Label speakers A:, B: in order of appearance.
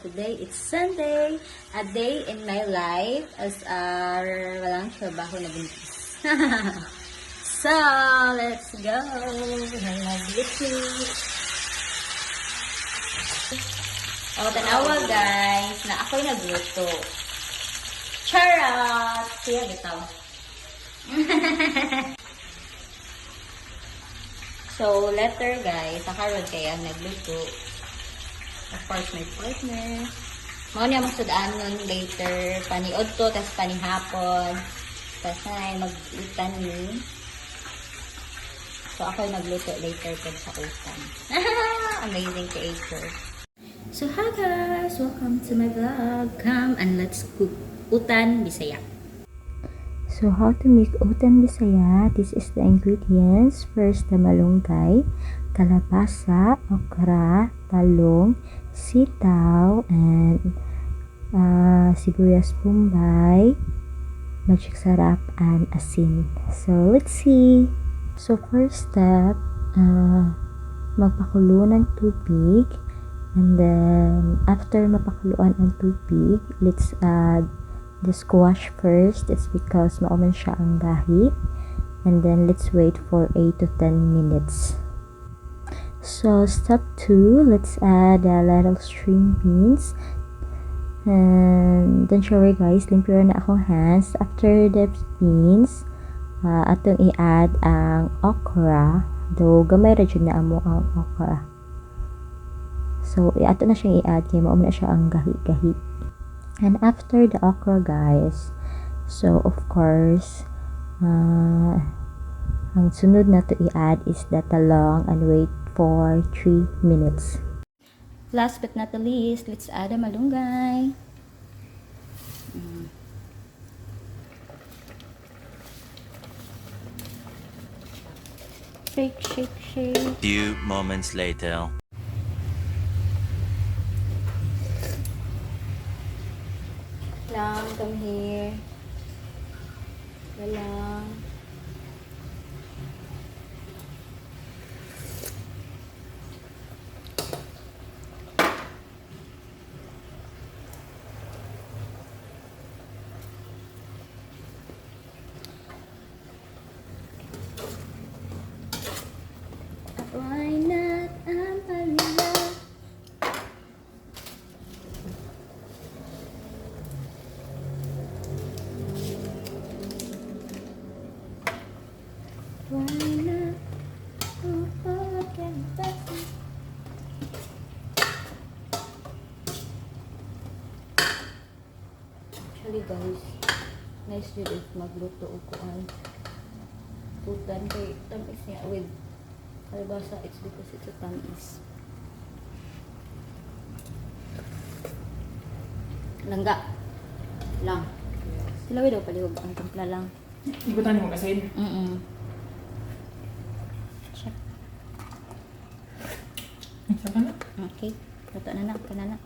A: today it's Sunday, a day in my life as walang trabaho na buntis. So, let's go! May mag-litty. O, tanawa guys, na ako'y nagluto. Charot! Siya, bitaw. So, letter guys, nakaroon kaya nagluto. Of course, my partner. Mao niya magsudaan nun later. Paniod to, tas panihapon. Tas na mag-utan ni. So, ako nagluto later ko sa utan. Amazing creator. So, hi guys! Welcome to my vlog. Come and let's cook utan Bisaya.
B: So how to make utan Bisaya? This is the ingredients. First, the malunggay, kalabasa, okra, talong, sitaw, and sibuyas bombay, magic sarap, and asin. So let's see. So first step, magpakulo ng tubig. And then, after mapakuluan ang tubig, let's add the squash first. It's because mauman siya ang gahi. And then, let's wait for 8 to 10 minutes. So, step 2, let's add a little string beans. And don't worry guys, limpyo na akong hands. After the beans, atong i-add ang okra. Though, gamay ra jud na amo ang okra. So, ato na siyang i-add kaya maumuna siya ang gahi-gahi. And after the okra, guys, so, of course, ang sunod na to i-add is the talong and wait for 3 minutes.
A: Last but not the least, let's add a malunggay. Shake, shake, shake.
C: Few moments later.
A: Lang, come here. Lang. Why not? I'm Palila. Why not? Oh, again, actually guys, nice yun if magluto o kuan. Utan kay tamis niya with kalabasa. It's because it's a tamis. Langga. Lang. Silawi daw palihog ang timpla lang.
D: Ikutan mo kasi.
A: Check.
D: Saka na.
A: Okay. Luto na na. Kanana.